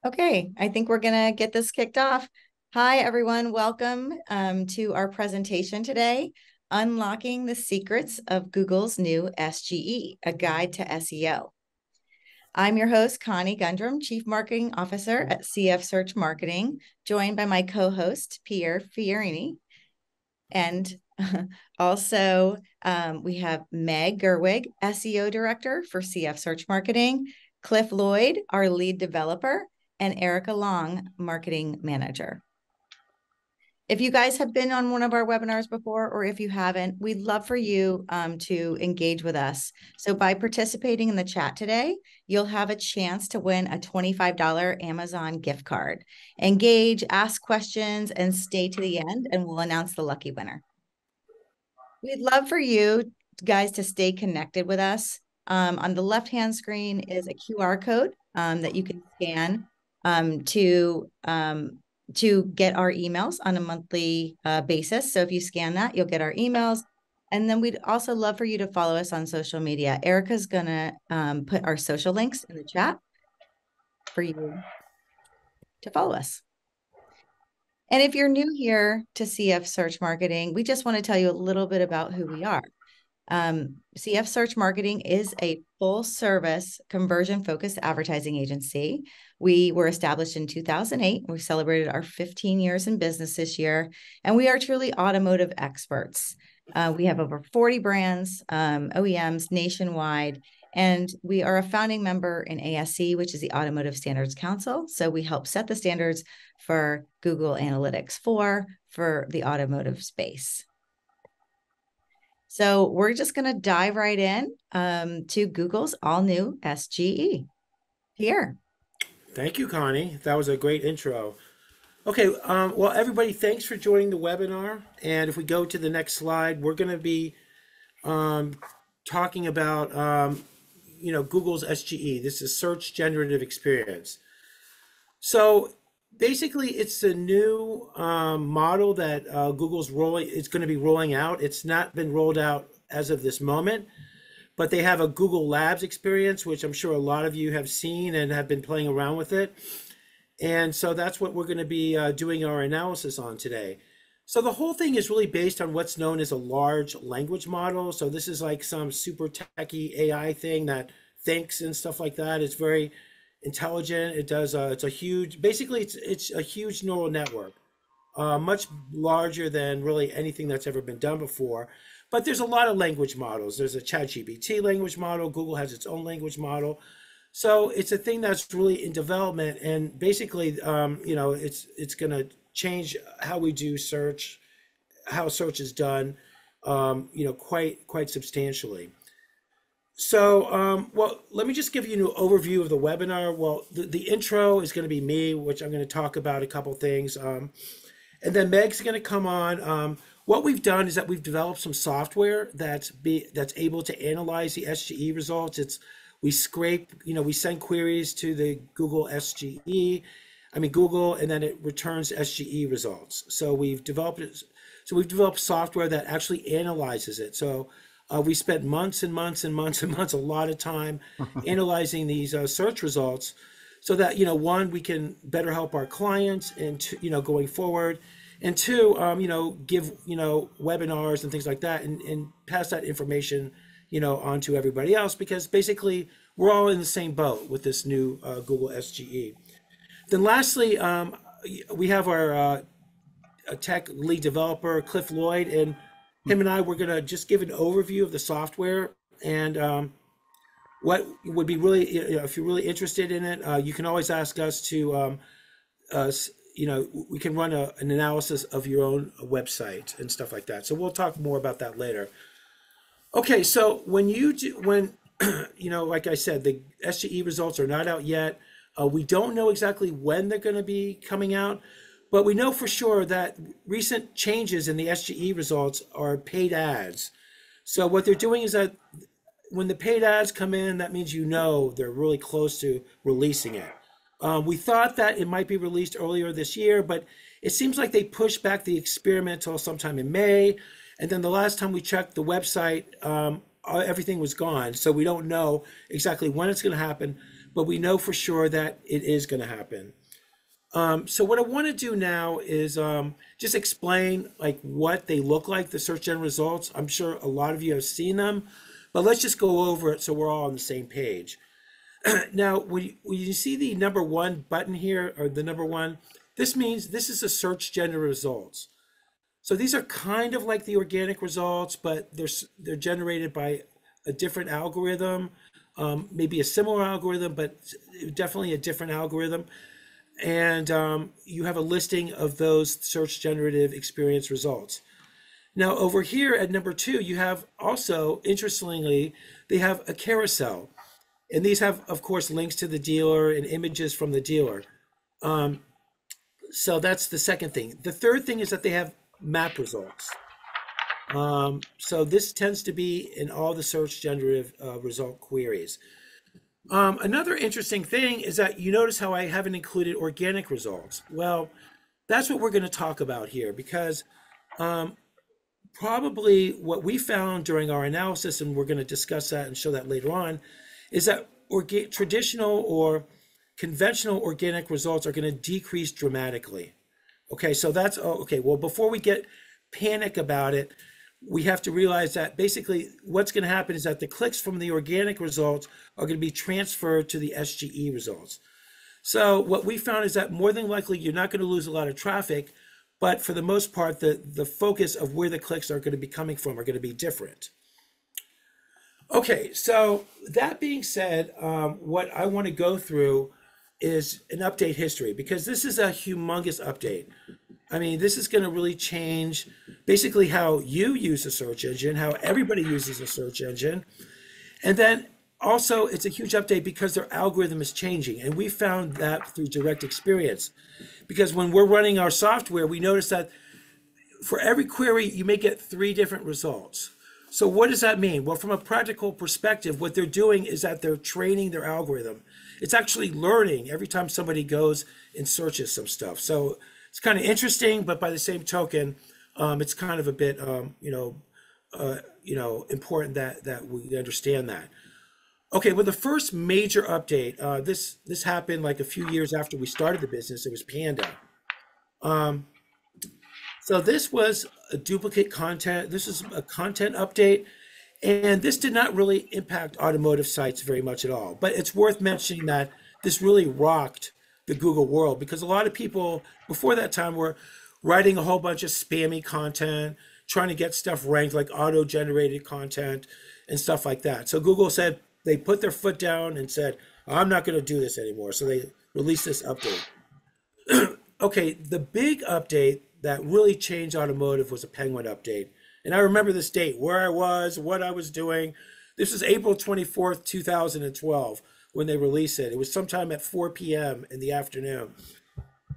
Okay, I think we're gonna get this kicked off. Hi, everyone. Welcome to our presentation today, Unlocking the Secrets of Google's New SGE, a Guide to SEO. I'm your host, Connie Gundrum, Chief Marketing Officer at CF Search Marketing, joined by my co-host, Pierre Fiorini. And also, we have Meg Gerwig, SEO Director for CF Search Marketing, Clif Lloyd, our lead developer, and Erica Long, Marketing Manager. If you guys have been on one of our webinars before, or if you haven't, we'd love for you to engage with us. So by participating in the chat today, you'll have a chance to win a $25 Amazon gift card. Engage, ask questions, and stay to the end, and we'll announce the lucky winner. We'd love for you guys to stay connected with us. On the left-hand screen is a QR code that you can scan to get our emails on a monthly basis. So if you scan that, you'll get our emails. And then we'd also love for you to follow us on social media. Erica's going to put our social links in the chat for you to follow us. And if you're new here to CF Search Marketing, we just want to tell you a little bit about who we are. CF Search Marketing is a full-service, conversion-focused advertising agency. We were established in 2008. We celebrated our 15 years in business this year, and we are truly automotive experts. We have over 40 brands, OEMs nationwide, and we are a founding member in ASC, which is the Automotive Standards Council. So we help set the standards for Google Analytics 4 for the automotive space. So we're just going to dive right in to Google's all-new SGE. Here. Thank you, Connie. That was a great intro. Okay, well, everybody, thanks for joining the webinar. And if we go to the next slide, we're going to be talking about, Google's SGE. This is Search Generative Experience. So basically, it's a new model that Google's it's going to be rolling out. It's not been rolled out as of this moment, but they have a Google Labs experience, which I'm sure a lot of you have seen and have been playing around with it. And so that's what we're going to be doing our analysis on today. So the whole thing is really based on what's known as a large language model. So this is like some super techie AI thing that thinks and stuff like that. It's very intelligent. It does. It's a huge. Basically, it's a huge neural network, much larger than really anything that's ever been done before. But there's a lot of language models. There's a ChatGPT language model. Google has its own language model. So it's a thing that's really in development, and basically, it's going to change how we do search, how search is done, quite substantially. So, well, let me just give you an overview of the webinar. Well, the intro is going to be me, which I'm going to talk about a couple things. And then Meg's going to come on. What we've done is that we've developed some software that's able to analyze the SGE results. We scrape, we send queries to the Google SGE, Google, and then it returns SGE results. So we've developed software that actually analyzes it. So we spent months and months and months and months, a lot of time analyzing these search results so that, one, we can better help our clients and, going forward. And two, give, webinars and things like that and pass that information, on to everybody else, because basically we're all in the same boat with this new Google SGE. Then lastly, we have our tech lead developer, Clif Lloyd, and him and I, we're going to just give an overview of the software and what would be really, if you're really interested in it, you can always ask us to, we can run an analysis of your own website and stuff like that. So we'll talk more about that later. Okay, so when like I said, the SGE results are not out yet. We don't know exactly when they're going to be coming out, but we know for sure that recent changes in the SGE results are paid ads. So what they're doing is that when the paid ads come in, that means they're really close to releasing it. We thought that it might be released earlier this year, but it seems like they pushed back the experiment till sometime in May. And then the last time we checked the website, everything was gone. So we don't know exactly when it's going to happen. but we know for sure that it is going to happen. So what I want to do now is just explain like what they look like, the search engine results. I'm sure a lot of you have seen them, but let's just go over it so we're all on the same page. Now, when you see the number one button here, or the number one, this means this is a search generative results. So these are kind of like the organic results, but they're generated by a different algorithm, maybe a similar algorithm, but definitely a different algorithm. And you have a listing of those search generative experience results. Now over here at number two, you have also, interestingly, they have a carousel. And these have, of course, links to the dealer and images from the dealer. So that's the second thing. The third thing is that they have map results. So this tends to be in all the search generative result queries. Another interesting thing is that you notice how I haven't included organic results. Well, that's what we're going to talk about here, because probably what we found during our analysis, and we're going to discuss that and show that later on, is that traditional or conventional organic results are going to decrease dramatically. Okay, so that's okay. Well, before we get panic about it, we have to realize that basically what's going to happen is that the clicks from the organic results are going to be transferred to the SGE results. So what we found is that more than likely you're not going to lose a lot of traffic, but for the most part, the focus of where the clicks are going to be coming from are going to be different. Okay, so that being said, what I want to go through is an update history, because this is a humongous update. I mean, this is going to really change basically how you use a search engine, how everybody uses a search engine. And then also it's a huge update because their algorithm is changing. And we found that through direct experience, because when we're running our software, we notice that for every query, you may get 3 different results. So what does that mean? Well, from a practical perspective, what they're doing is that they're training their algorithm. It's actually learning every time somebody goes and searches some stuff. So it's kind of interesting, but by the same token, it's kind of a bit, important that we understand that. Okay, well, the first major update, this happened like a few years after we started the business. It was Panda. So this was a duplicate content. This is a content update, and this did not really impact automotive sites very much at all. But it's worth mentioning that this really rocked the Google world, because a lot of people before that time were writing a whole bunch of spammy content, trying to get stuff ranked like auto-generated content and stuff like that. So Google said, they put their foot down and said, I'm not going to do this anymore. So they released this update. Okay, the big update that really changed automotive was a Penguin update. And I remember this date, where I was, what I was doing. This was April 24th, 2012, when they released it. It was sometime at 4 p.m. in the afternoon.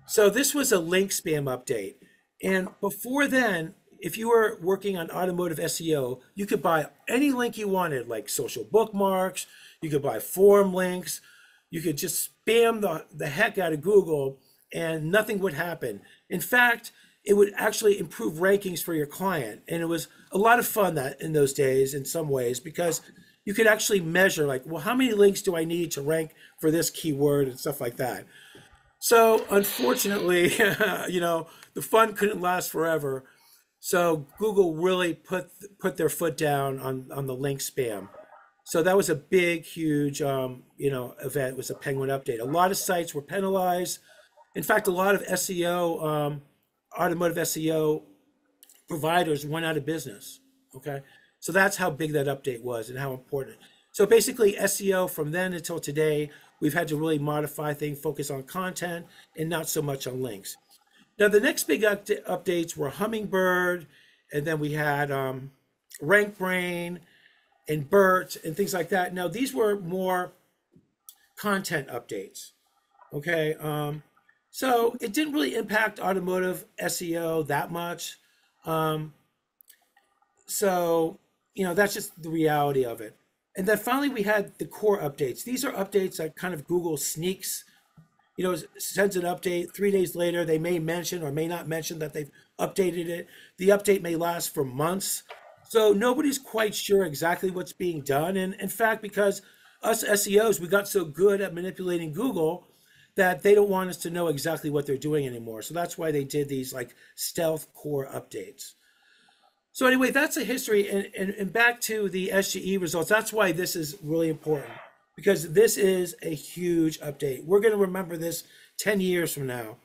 So this was a link spam update. And before then, if you were working on automotive SEO, you could buy any link you wanted, like social bookmarks, you could buy forum links, you could just spam the heck out of Google and nothing would happen. In fact, it would actually improve rankings for your client. And it was a lot of fun that in those days in some ways, because you could actually measure like, well, how many links do I need to rank for this keyword and stuff like that. So unfortunately, the fun couldn't last forever. So Google really put their foot down on the link spam. So that was a big, huge, event. It was a Penguin update. A lot of sites were penalized. In fact, a lot of SEO, automotive SEO providers went out of business. Okay, so that's how big that update was and how important. So basically, SEO from then until today, we've had to really modify things, focus on content, and not so much on links. Now, the next big updates were Hummingbird, and then we had RankBrain and BERT and things like that. Now, these were more content updates. Okay, so it didn't really impact automotive SEO that much. That's just the reality of it. And then finally, we had the core updates. These are updates that kind of Google sneaks, sends an update. 3 days later, they may mention or may not mention that they've updated it. The update may last for months. So nobody's quite sure exactly what's being done. And in fact, because us SEOs, we got so good at manipulating Google that they don't want us to know exactly what they're doing anymore. So that's why they did these like stealth core updates. So anyway, that's a history, and back to the SGE results. That's why this is really important, because this is a huge update. We're going to remember this 10 years from now,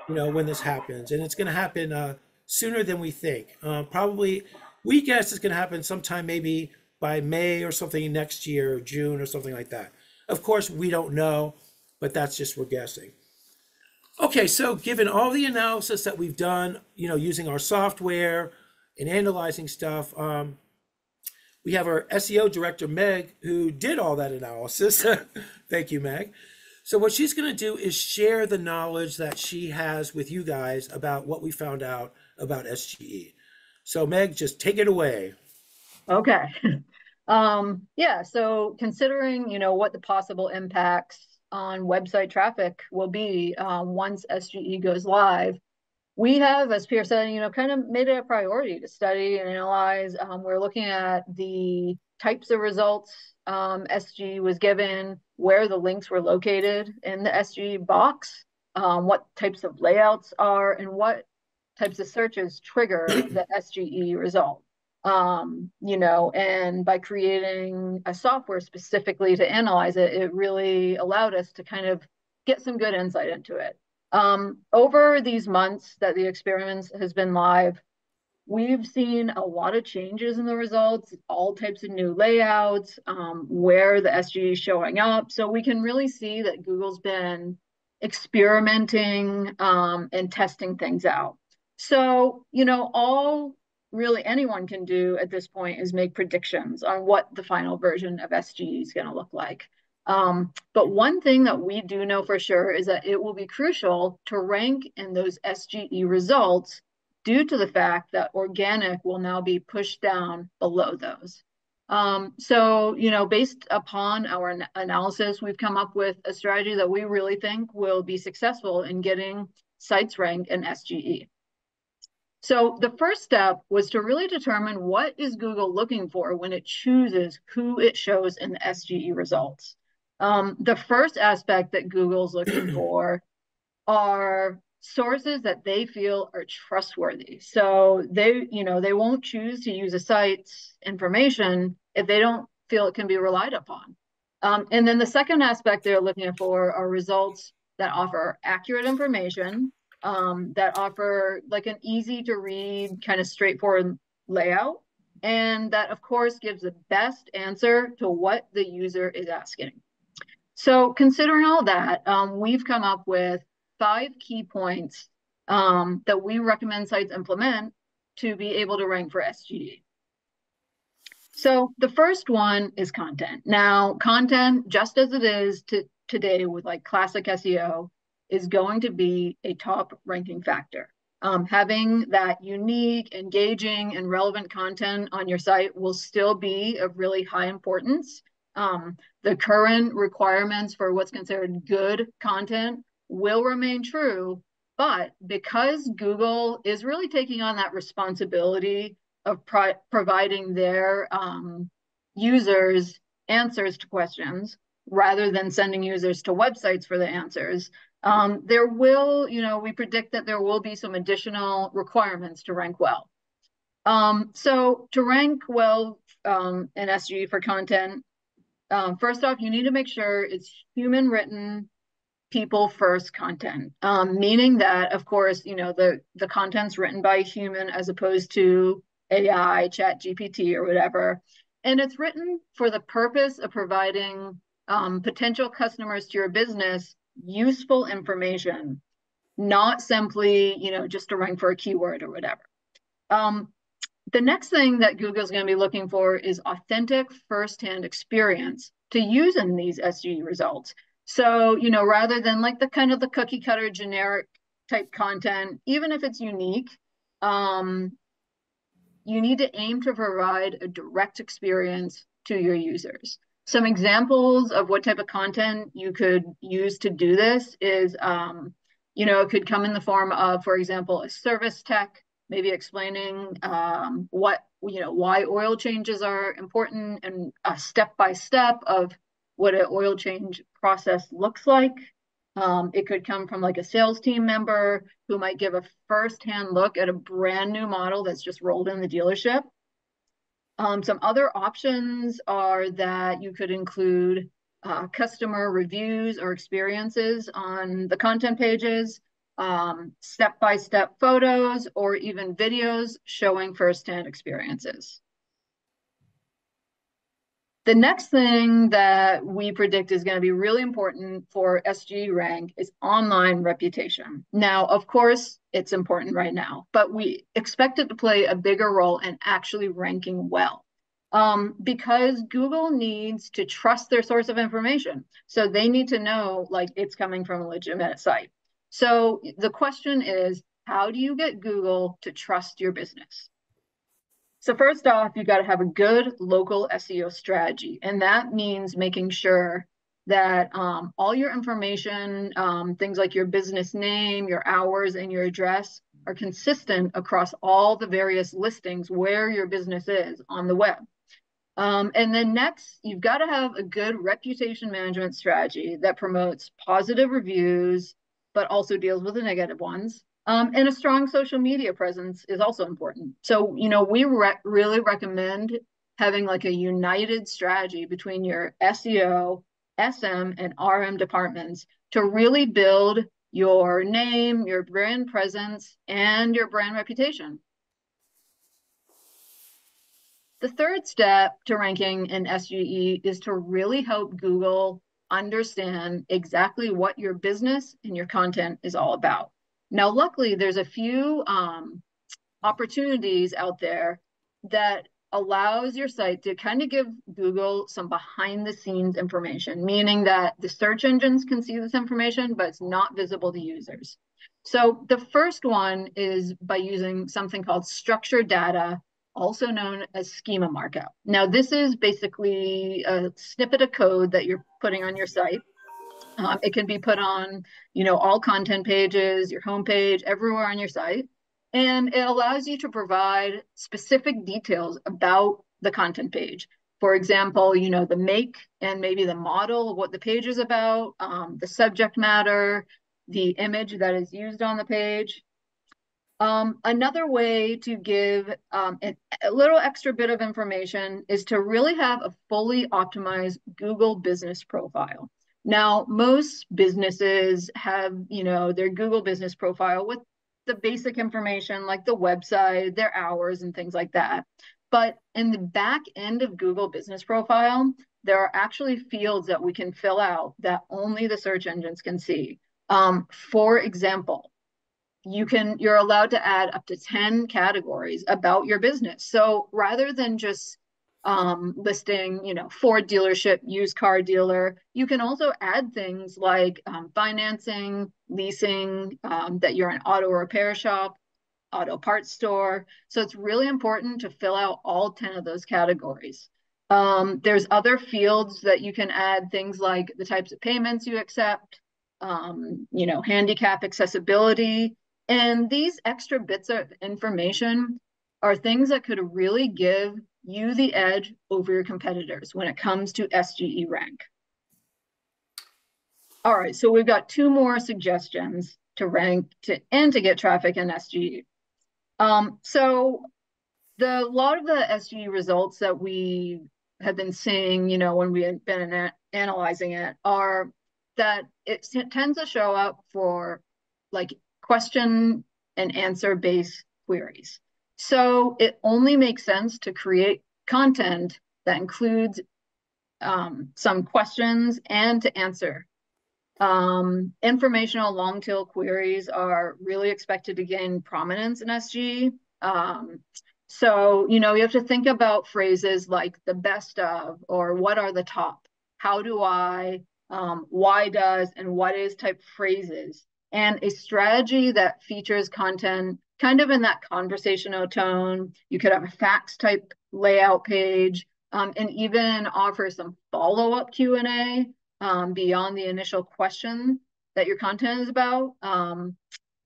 when this happens, and it's going to happen sooner than we think. Probably, we guess it's going to happen sometime maybe by May or something next year, or June or something like that. Of course, we don't know, but that's just we're guessing. Okay, so given all the analysis that we've done, using our software and analyzing stuff, we have our SEO director, Meg, who did all that analysis. Thank you, Meg. So what she's going to do is share the knowledge that she has with you guys about what we found out about SGE. So Meg, just take it away. Okay. Yeah, so considering, what the possible impacts on website traffic will be once SGE goes live, we have, as Pierre said, kind of made it a priority to study and analyze. We're looking at the types of results SGE was given, where the links were located in the SGE box, what types of layouts are, and what types of searches trigger the SGE result. And by creating a software specifically to analyze it, it really allowed us to kind of get some good insight into it. Over these months that the experiment has been live, we've seen a lot of changes in the results, all types of new layouts, where the SGE is showing up. So we can really see that Google's been experimenting and testing things out. So, all really anyone can do at this point is make predictions on what the final version of SGE is going to look like. But one thing that we do know for sure is that it will be crucial to rank in those SGE results due to the fact that organic will now be pushed down below those. So, based upon our analysis, we've come up with a strategy that we really think will be successful in getting sites ranked in SGE. So the first step was to really determine what is Google looking for when it chooses who it shows in the SGE results. The first aspect that Google's looking for are sources that they feel are trustworthy. So they won't choose to use a site's information if they don't feel it can be relied upon. And then the second aspect they're looking for are results that offer accurate information, that offer like an easy to read, kind of straightforward layout, and that of course gives the best answer to what the user is asking. So considering all that, we've come up with 5 key points that we recommend sites implement to be able to rank for SGE. So the first one is content. Now, content, just as it is today with like classic SEO, is going to be a top ranking factor. Having that unique, engaging, and relevant content on your site will still be of really high importance. The current requirements for what's considered good content will remain true, but because Google is really taking on that responsibility of providing their users answers to questions rather than sending users to websites for the answers, there will, we predict that there will be some additional requirements to rank well. So to rank well in SGE for content, first off, you need to make sure it's human written, people first content, meaning that, of course, the content's written by a human as opposed to AI, Chat GPT, or whatever. And it's written for the purpose of providing potential customers to your business useful information, not simply, just to rank for a keyword or whatever. The next thing that Google's going to be looking for is authentic firsthand experience to use in these SGE results. So, rather than like the kind of the cookie cutter generic type content, even if it's unique, you need to aim to provide a direct experience to your users. Some examples of what type of content you could use to do this is, it could come in the form of, for example, a service tech, maybe explaining why oil changes are important and a step-by-step of what an oil change process looks like. It could come from like a sales team member who might give a first-hand look at a brand new model that's just rolled in the dealership. Some other options are that you could include customer reviews or experiences on the content pages, step-by-step photos, or even videos showing first-hand experiences. The next thing that we predict is going to be really important for SGE rank is online reputation. Now, of course, it's important right now, but we expect it to play a bigger role in actually ranking well. Because Google needs to trust their source of information. So they need to know like it's coming from a legitimate site. So the question is, how do you get Google to trust your business? So first off, you got to have a good local SEO strategy. And that means making sure that all your information, things like your business name, your hours, and your address are consistent across all the various listings where your business is on the web. And then next, you've got to have a good reputation management strategy that promotes positive reviews, but also deals with the negative ones. And a strong social media presence is also important. So, we really recommend having like a united strategy between your SEO, SM, and RM departments to really build your name, your brand presence, and your brand reputation. The third step to ranking in SGE is to really help Google understand exactly what your business and your content is all about. Now, luckily, there's a few opportunities out there that allows your site to kind of give Google some behind the scenes information, meaning that the search engines can see this information, but it's not visible to users. So the first one is by using something called structured data, also known as schema markup. Now, this is basically a snippet of code that you're putting on your site. It can be put on, all content pages, your homepage, everywhere on your site. And it allows you to provide specific details about the content page. For example, the make and maybe the model of what the page is about, the subject matter, the image that is used on the page. Another way to give a little extra bit of information is to really have a fully optimized Google business profile. Now, most businesses have, their Google business profile with the basic information like the website, their hours, and things like that. But in the back end of Google business profile, there are actually fields that we can fill out that only the search engines can see. For example, you're allowed to add up to 10 categories about your business. So rather than just listing, Ford dealership, used car dealer, you can also add things like financing, leasing, that you're an auto repair shop, auto parts store. So it's really important to fill out all 10 of those categories. There's other fields that you can add, things like the types of payments you accept, handicap accessibility. And these extra bits of information are things that could really give you the edge over your competitors when it comes to SGE rank. All right, so we've got two more suggestions to rank and to get traffic in SGE. So a lot of the SGE results that we have been seeing, when we have been analyzing it, are that it tends to show up for like question and answer based queries. So it only makes sense to create content that includes some questions and to answer. Informational long tail queries are really expected to gain prominence in SGE. So, you have to think about phrases like the best of, or what are the top, how do I, why does, and what is type phrases. And a strategy that features content kind of in that conversational tone. You could have a facts type layout page, and even offer some follow-up Q&A beyond the initial question that your content is about,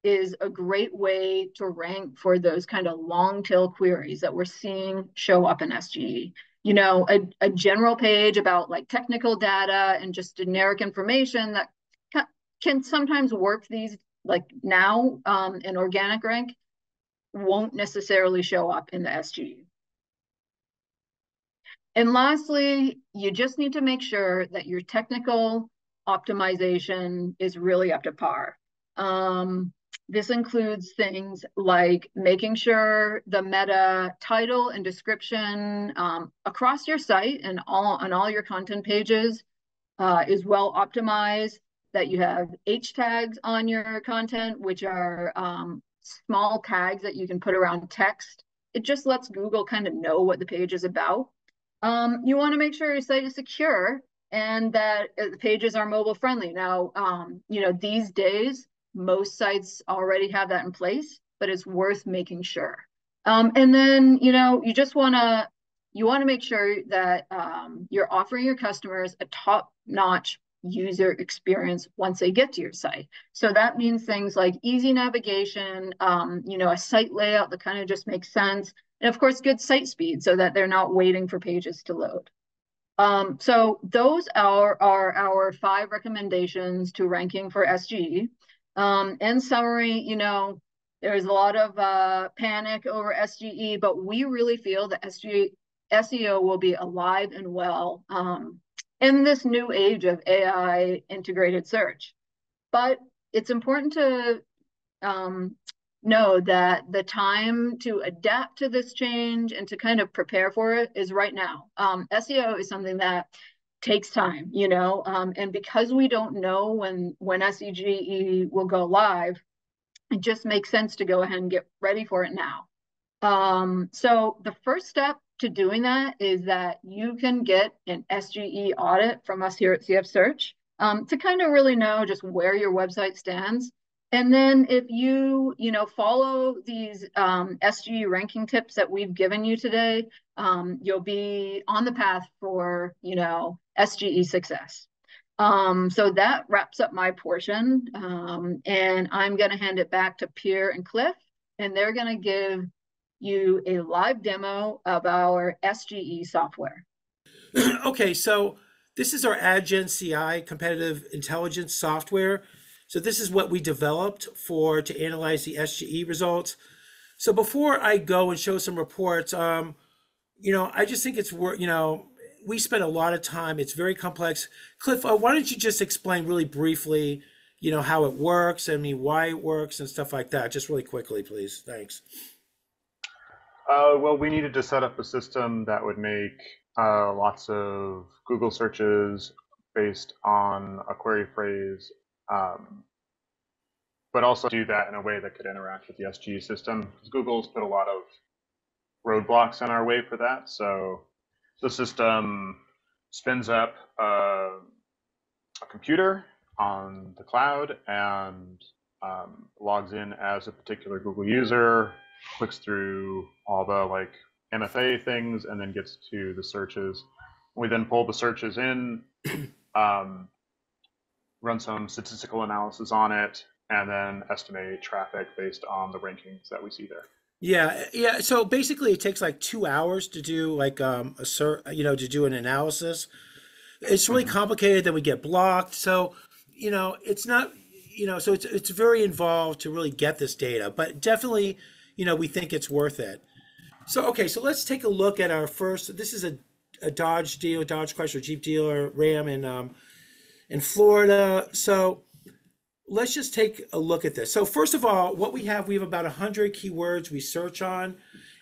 is a great way to rank for those kind of long tail queries that we're seeing show up in SGE. a general page about like technical data and just generic information that can sometimes work these like now in organic rank won't necessarily show up in the SGE. And lastly, you just need to make sure that your technical optimization is really up to par. This includes things like making sure the meta title and description across your site and on all your content pages is well optimized, that you have H tags on your content, which are small tags that you can put around text. It just lets Google kind of know what the page is about. You want to make sure your site is secure and that the pages are mobile friendly. Now, these days, most sites already have that in place, but it's worth making sure. And then, you just want to make sure that you're offering your customers a top-notch user experience once they get to your site. So that means things like easy navigation, a site layout that kind of just makes sense, and of course, good site speed so that they're not waiting for pages to load. So those are our 5 recommendations to ranking for SGE. In summary, there's a lot of panic over SGE, but we really feel that SEO will be alive and well in this new age of AI integrated search. But it's important to know that the time to adapt to this change and to kind of prepare for it is right now. SEO is something that takes time, and because we don't know when SGE will go live, it just makes sense to go ahead and get ready for it now. So the first step to doing that is that you can get an SGE audit from us here at CF Search to kind of really know just where your website stands. And then if you follow these SGE ranking tips that we've given you today, you'll be on the path for SGE success. So that wraps up my portion, and I'm going to hand it back to Pierre and Clif, and they're going to give you a live demo of our SGE software. Okay, so this is our Adgen CI competitive intelligence software. So this is what we developed to analyze the SGE results. So before I go and show some reports, I just think it's worth, we spent a lot of time. It's very complex. Clif, why don't you just explain really briefly, how it works, why it works and stuff like that, just really quickly, please. Thanks. Well, we needed to set up a system that would make lots of Google searches based on a query phrase, but also do that in a way that could interact with the SGE system, because Google's put a lot of roadblocks in our way for that. So the system spins up a computer on the cloud and logs in as a particular Google user, clicks through all the MFA things, and then gets to the searches. We then pull the searches in, run some statistical analysis on it, and then estimate traffic based on the rankings that we see there. Yeah. So basically, it takes like 2 hours to do to do an analysis. It's really complicated. Then we get blocked. So it's not so it's very involved to really get this data. But definitely, we think it's worth it. So okay, so let's take a look at our first. This is a Dodge Chrysler Jeep dealer, Ram in Florida. So let's just take a look at this. So first of all, what we have about 100 keywords we search on.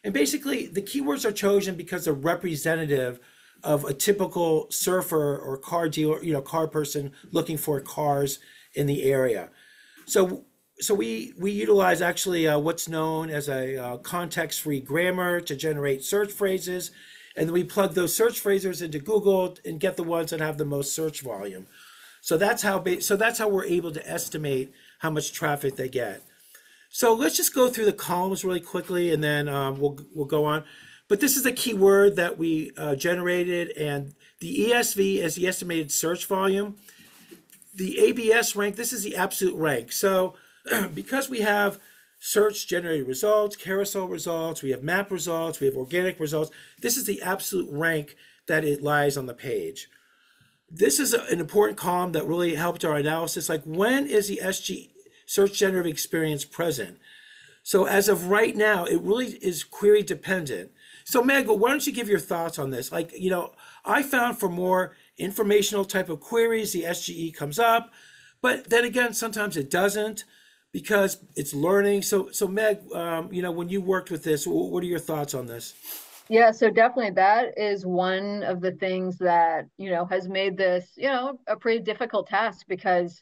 And basically the keywords are chosen because they're representative of a typical surfer or car dealer, car person looking for cars in the area. So we utilize actually what's known as a context-free grammar to generate search phrases. And then we plug those search phrases into Google and get the ones that have the most search volume. So that's how we're able to estimate how much traffic they get. So let's just go through the columns really quickly, and then we'll go on. But this is a keyword that we generated, and the ESV is the estimated search volume. The ABS rank, this is the absolute rank. So because we have search generated results, carousel results, we have map results, we have organic results. This is the absolute rank that it lies on the page. This is an important column that really helped our analysis. Like, when is the SG search generative experience present? So as of right now, it really is query dependent. So Meg, why don't you give your thoughts on this? Like, I found for more informational type of queries, the SGE comes up, but then again, sometimes it doesn't because it's learning. So Meg, when you worked with this, what are your thoughts on this? Yeah, so definitely that is one of the things that, has made this, a pretty difficult task because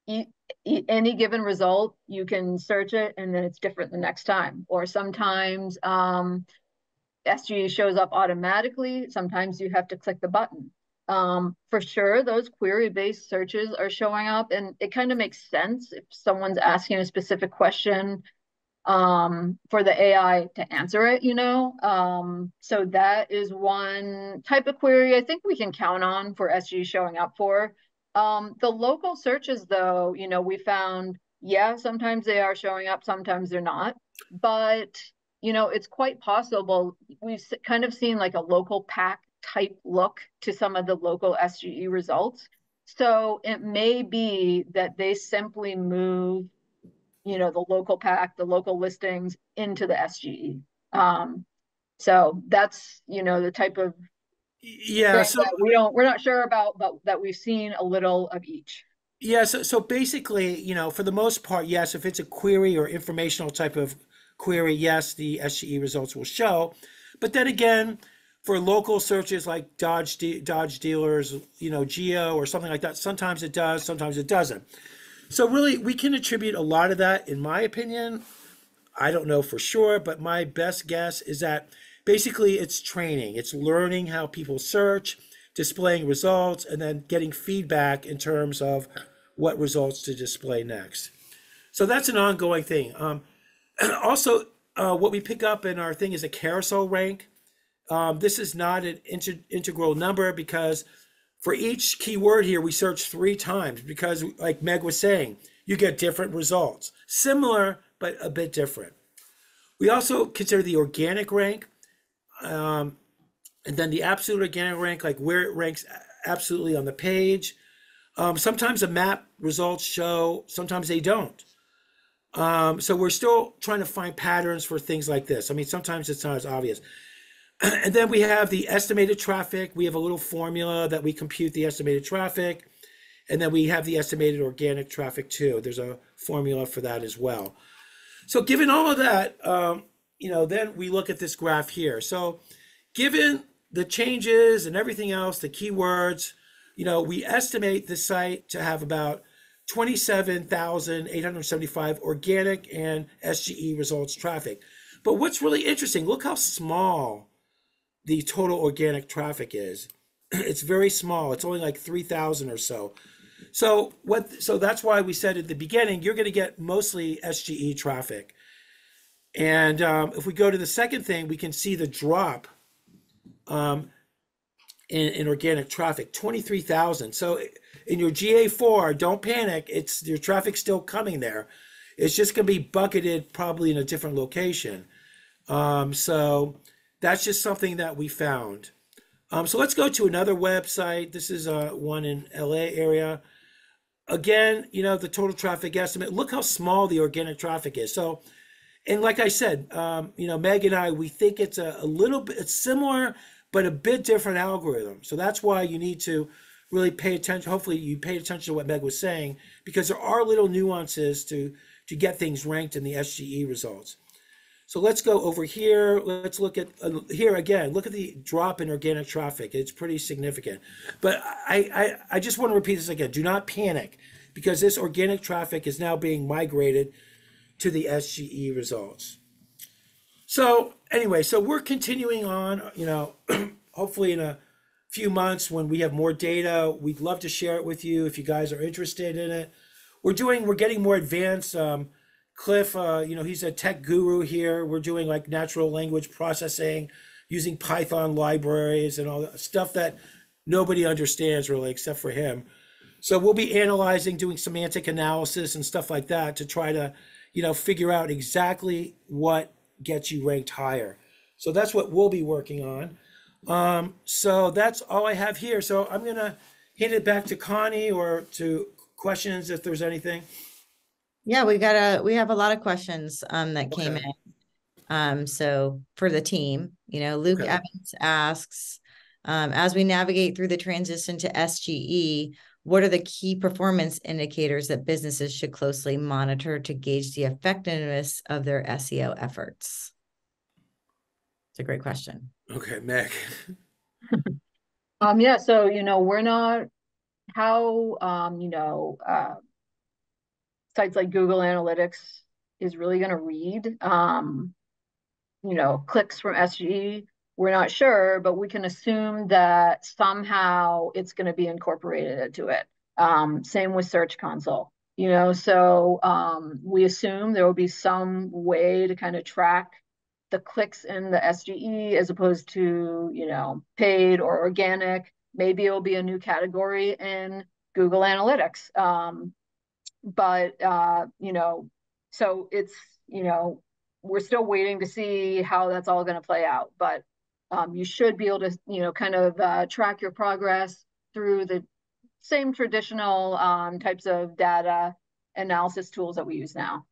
any given result, you can search it and then it's different the next time. Or sometimes SGE shows up automatically. Sometimes you have to click the button. For sure, those query-based searches are showing up, and it kind of makes sense if someone's asking a specific question for the AI to answer it, So that is one type of query I think we can count on for SGE showing up for. The local searches, though, we found, sometimes they are showing up, sometimes they're not. But, it's quite possible. We've kind of seen like a local pack type look to some of the local SGE results. So it may be that they simply move, the local pack, the local listings into the SGE. So that's, the type of that we're not sure about, but that we've seen a little of each. Yeah, so basically, for the most part, yes, if it's a query or informational type of query, yes, the SGE results will show. But then again, for local searches like Dodge dealers, Geo or something like that, sometimes it does, sometimes it doesn't. So really, we can attribute a lot of that, in my opinion. I don't know for sure, but my best guess is that basically it's training. It's learning how people search, displaying results, and then getting feedback in terms of what results to display next. So that's an ongoing thing. Also, what we pick up in our thing is a carousel rank. This is not an integral number because for each keyword here, we search 3 times because, like Meg was saying, you get different results. Similar, but a bit different. We also consider the organic rank, and then the absolute organic rank, like where it ranks absolutely on the page. Sometimes the map results show, sometimes they don't. So we're still trying to find patterns for things like this. I mean, sometimes it's not as obvious. And then we have the estimated traffic. We have a little formula that we compute the estimated traffic. And then we have the estimated organic traffic too. There's a formula for that as well. So given all of that, then we look at this graph here. So given the changes and everything else, the keywords, we estimate the site to have about 27,875 organic and SGE results traffic. But what's really interesting, look how small the total organic traffic is. It's very small. It's only like 3,000 or so. So that's why we said at the beginning, you're going to get mostly SGE traffic. And if we go to the second thing, we can see the drop in organic traffic, 23,000. So in your GA4, don't panic. Your traffic's still coming there. It's just going to be bucketed probably in a different location. So that's just something that we found. So let's go to another website. This is one in LA area. Again, the total traffic estimate. Look how small the organic traffic is. So, and like I said, Meg and I, we think it's a little bit, it's similar, but a bit different algorithm. So that's why you need to really pay attention. Hopefully you paid attention to what Meg was saying, because there are little nuances to get things ranked in the SGE results. So let's go over here. Let's look at here again. Look at the drop in organic traffic. It's pretty significant. But I just want to repeat this again. Do not panic, because this organic traffic is now being migrated to the SGE results. So anyway, so we're continuing on, hopefully in a few months when we have more data, we'd love to share it with you if you guys are interested in it. We're getting more advanced. Clif, he's a tech guru here. We're doing like natural language processing using Python libraries and all that stuff that nobody understands really except for him. So we'll be analyzing, doing semantic analysis and stuff like that to try to, figure out exactly what gets you ranked higher. So that's what we'll be working on. So that's all I have here. So I'm going to hand it back to Connie or to questions if there's anything. Yeah, we have a lot of questions that came in. So for the team, Luke Evans asks, as we navigate through the transition to SGE, what are the key performance indicators that businesses should closely monitor to gauge the effectiveness of their SEO efforts? It's a great question. Okay, Meg. Yeah, so we're not how sites like Google Analytics is really going to read clicks from SGE. We're not sure, but we can assume that somehow it's going to be incorporated into it. Same with Search Console. So we assume there will be some way to kind of track the clicks in the SGE as opposed to paid or organic. Maybe it'll be a new category in Google Analytics. So it's we're still waiting to see how that's all going to play out. But you should be able to kind of track your progress through the same traditional types of data analysis tools that we use now.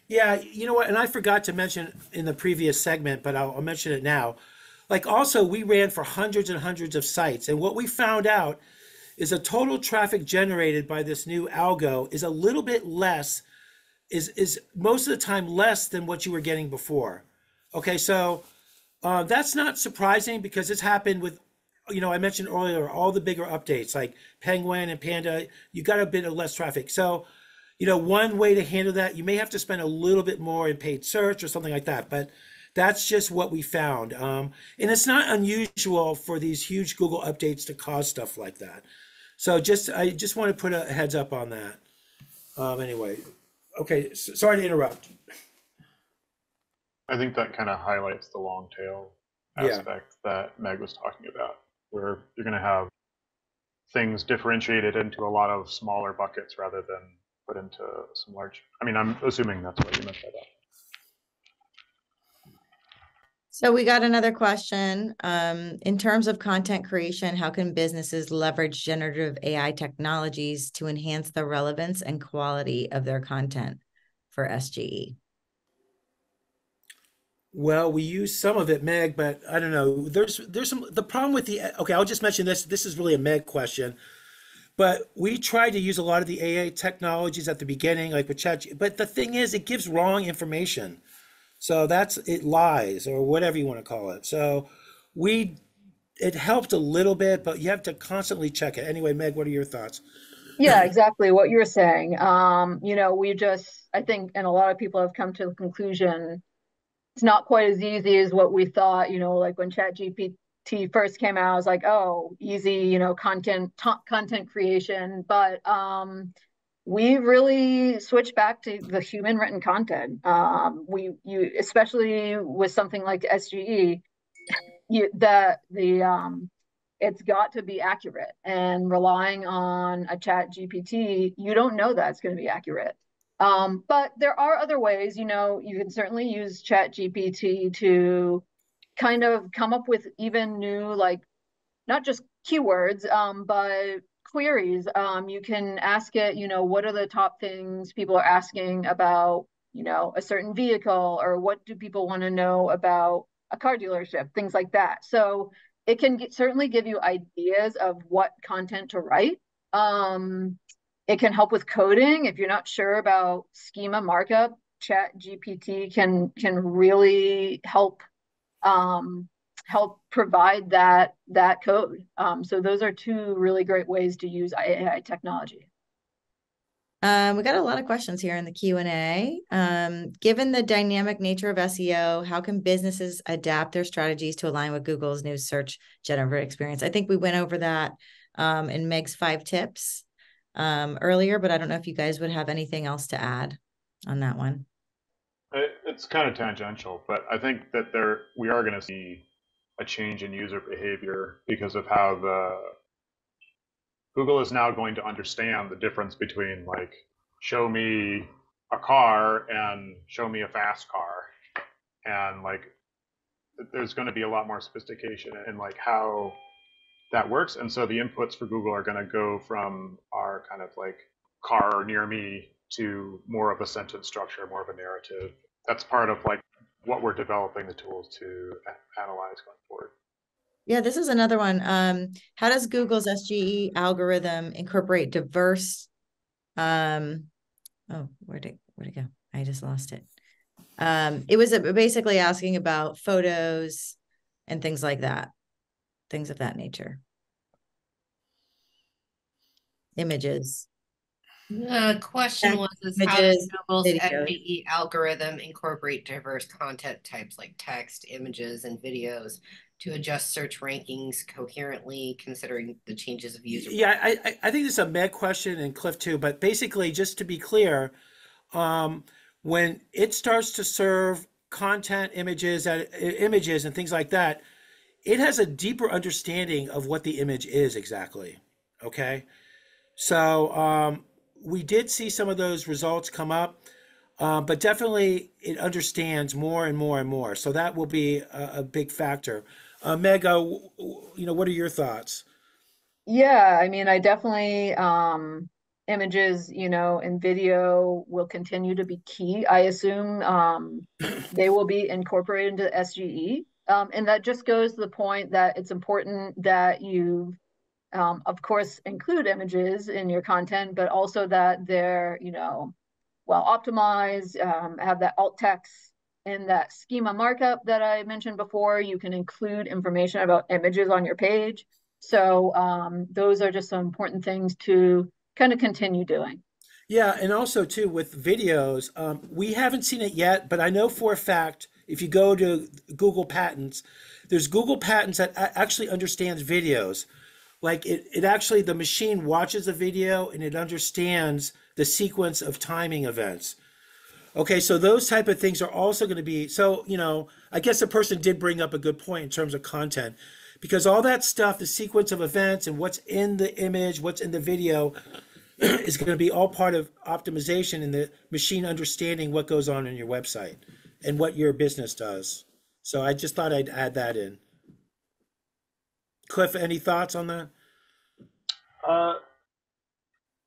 Yeah, you know what? And I forgot to mention in the previous segment, but I'll mention it now. Like also, we ran for hundreds and hundreds of sites. And what we found out is the total traffic generated by this new algo is a little bit less, is most of the time less than what you were getting before. Okay, so that's not surprising because it's happened with, I mentioned earlier, all the bigger updates like Penguin and Panda, you got a bit of less traffic. So, one way to handle that, you may have to spend a little bit more in paid search or something like that, but that's just what we found. And it's not unusual for these huge Google updates to cause stuff like that. So I just want to put a heads up on that. Anyway, okay, sorry to interrupt. I think that kind of highlights the long tail aspect that Meg was talking about, where you're going to have things differentiated into a lot of smaller buckets rather than put into some large. I mean, I'm assuming that's what you meant by that. So we got another question. In terms of content creation, how can businesses leverage generative AI technologies to enhance the relevance and quality of their content for SGE? Well, we use some of it, Meg, but I don't know. There's the problem with okay, I'll just mention this. This is really a Meg question. But we tried to use a lot of the AI technologies at the beginning, like with Chat. But the thing is, it gives wrong information. So it lies or whatever you want to call it. So it helped a little bit, but you have to constantly check it. Anyway, Meg, what are your thoughts? Yeah, exactly what you're saying. I think, and a lot of people have come to the conclusion, it's not quite as easy as what we thought, like when ChatGPT first came out, I was like, oh, easy, content creation. But we really switched back to the human written content. Especially with something like SGE, it's got to be accurate, and relying on a ChatGPT, you don't know that it's going to be accurate. But there are other ways, you can certainly use ChatGPT to kind of come up with even new, like, not just keywords, but queries. You can ask it, what are the top things people are asking about, a certain vehicle, or what do people want to know about a car dealership, things like that. So it can certainly give you ideas of what content to write. It can help with coding. If you're not sure about schema markup, ChatGPT can really help provide that code. So those are two really great ways to use AI technology. We got a lot of questions here in the Q&A. Given the dynamic nature of SEO, how can businesses adapt their strategies to align with Google's new search generative experience? I think we went over that in Meg's 5 tips earlier, but I don't know if you guys would have anything else to add on that one. It's kind of tangential, but I think that we are going to see a change in user behavior because of how Google is now going to understand the difference between like show me a car and show me a fast car, and like there's going to be a lot more sophistication in like how that works. And so the inputs for Google are going to go from our kind of like car near me to more of a sentence structure, more of a narrative. That's part of like what we're developing the tools to analyze going forward. Yeah, this is another one. How does Google's SGE algorithm incorporate diverse? Oh, where'd it go? I just lost it. It was basically asking about photos and things like that, things of that nature. Images. The question was, how does Google's SGE algorithm incorporate diverse content types like text, images, and videos to adjust search rankings coherently, considering the changes of user? Yeah, I think this is a Meg question and Clif too, but basically, just to be clear, when it starts to serve content, images and things like that, it has a deeper understanding of what the image is exactly. Okay, so we did see some of those results come up, but definitely it understands more and more and more. So that will be a big factor. Meg, what are your thoughts? Yeah, I mean, I definitely images, and video will continue to be key. I assume they will be incorporated into SGE. And that just goes to the point that it's important that you, of course, include images in your content, but also that they're, well optimized, have that alt text in that schema markup that I mentioned before. You can include information about images on your page. So those are just some important things to kind of continue doing. Yeah, and also too with videos, we haven't seen it yet, but I know for a fact if you go to Google Patents, there's Google Patents that actually understands videos. Like it actually, the machine watches a video and it understands the sequence of timing events. Okay, so those type of things are also going to be, so, I guess the person did bring up a good point in terms of content, because all that stuff, the sequence of events and what's in the image, what's in the video is going to be all part of optimization and the machine understanding what goes on in your website and what your business does. So I just thought I'd add that in. Cliff, any thoughts on that?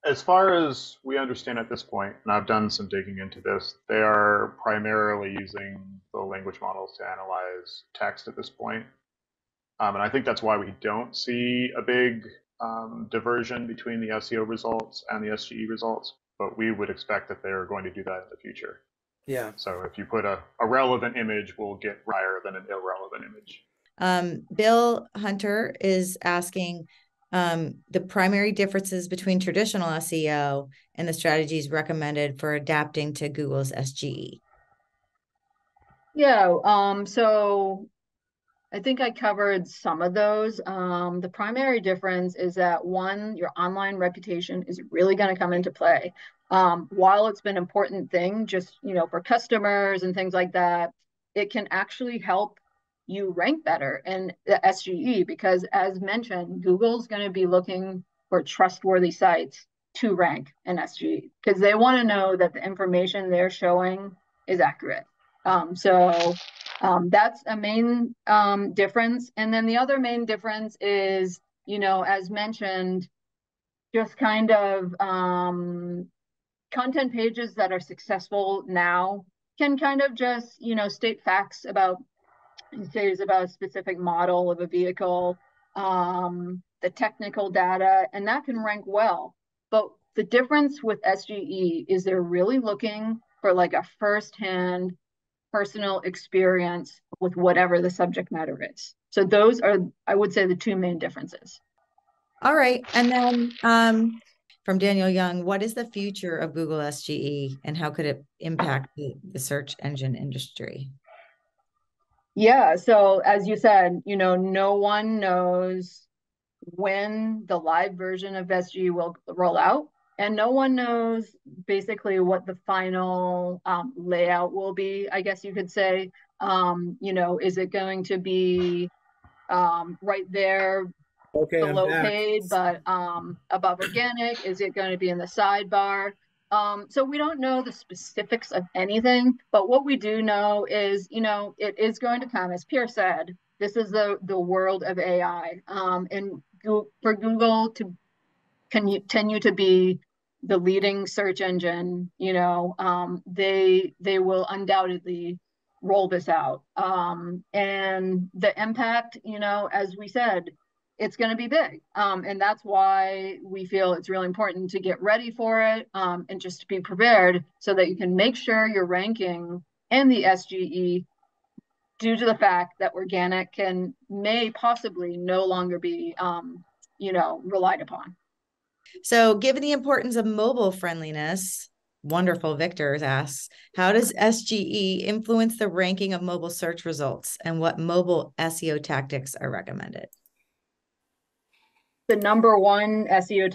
As far as we understand at this point, and I've done some digging into this, they are primarily using the language models to analyze text at this point. And I think that's why we don't see a big diversion between the SEO results and the SGE results, but we would expect that they're going to do that in the future. Yeah. So if you put a relevant image, we'll get higher than an irrelevant image. Bill Hunter is asking the primary differences between traditional SEO and the strategies recommended for adapting to Google's SGE. Yeah, so I think I covered some of those. The primary difference is that one, your online reputation is really going to come into play. While it's been an important thing just, for customers and things like that, it can actually help you rank better in the SGE because, as mentioned, Google's going to be looking for trustworthy sites to rank in SGE because they want to know that the information they're showing is accurate. So that's a main difference. And then the other main difference is, as mentioned, just kind of content pages that are successful now can kind of just, state facts about a specific model of a vehicle, the technical data, and that can rank well. But the difference with SGE is they're really looking for like a firsthand personal experience with whatever the subject matter is. So those are, I would say, the two main differences. All right. And then from Daniel Young, what is the future of Google SGE and how could it impact the search engine industry? Yeah, so as you said, no one knows when the live version of SGE will roll out. And no one knows basically what the final layout will be, I guess you could say. Is it going to be right there Okay, I'm below back. paid, but above organic? Is it going to be in the sidebar? So we don't know the specifics of anything, but what we do know is, it is going to come, as Pierre said, this is the world of AI. And for Google to continue to be the leading search engine, they will undoubtedly roll this out. And the impact, as we said, it's going to be big. And that's why we feel it's really important to get ready for it, and just to be prepared so that you can make sure your ranking and the SGE, due to the fact that organic may possibly no longer be, relied upon. So given the importance of mobile friendliness, Wonderful Victor asks, how does SGE influence the ranking of mobile search results, and what mobile SEO tactics are recommended? The number one SEO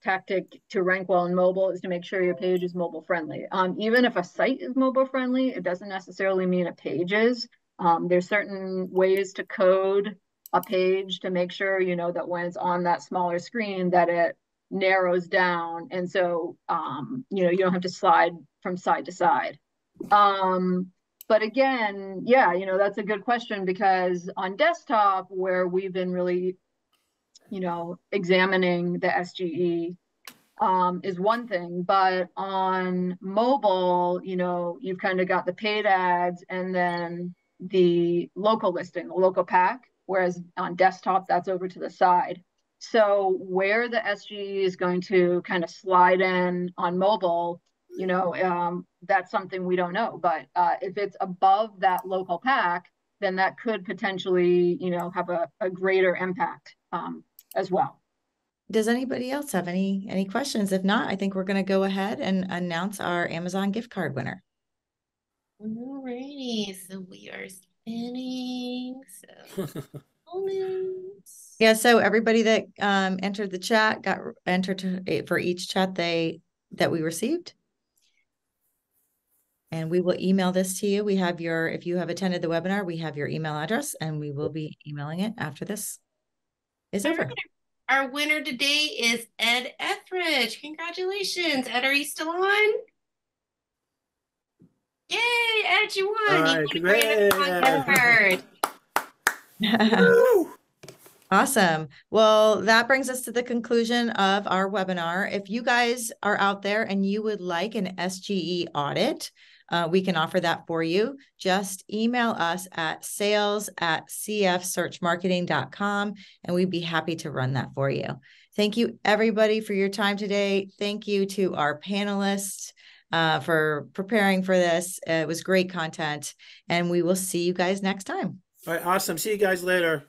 tactic to rank well in mobile is to make sure your page is mobile friendly. Even if a site is mobile friendly, it doesn't necessarily mean a page is. There's certain ways to code a page to make sure, that when it's on that smaller screen that it narrows down. And so, you don't have to slide from side to side. But again, yeah, that's a good question, because on desktop, where we've been really examining the SGE, is one thing, but on mobile, you've kind of got the paid ads and then the local listing, the local pack, whereas on desktop, that's over to the side. So where the SGE is going to kind of slide in on mobile, that's something we don't know. But if it's above that local pack, then that could potentially, have a greater impact as well. Does anybody else have any questions? If not, I think we're going to go ahead and announce our Amazon gift card winner. All righty, so we are spinning. So yeah, so everybody that entered the chat got entered for each chat that we received. And we will email this to you. We have if you have attended the webinar, we have your email address, and we will be emailing it after this is over. Our winner today is Ed Etheridge. Congratulations. Ed, are you still on? Yay, Ed, you won. Right, you won a card. Awesome. Well, that brings us to the conclusion of our webinar. If you guys are out there and you would like an SGE audit, we can offer that for you. Just email us at sales@cfsearchmarketing.com, and we'd be happy to run that for you. Thank you, everybody, for your time today. Thank you to our panelists for preparing for this. It was great content, and we will see you guys next time. All right, awesome. See you guys later.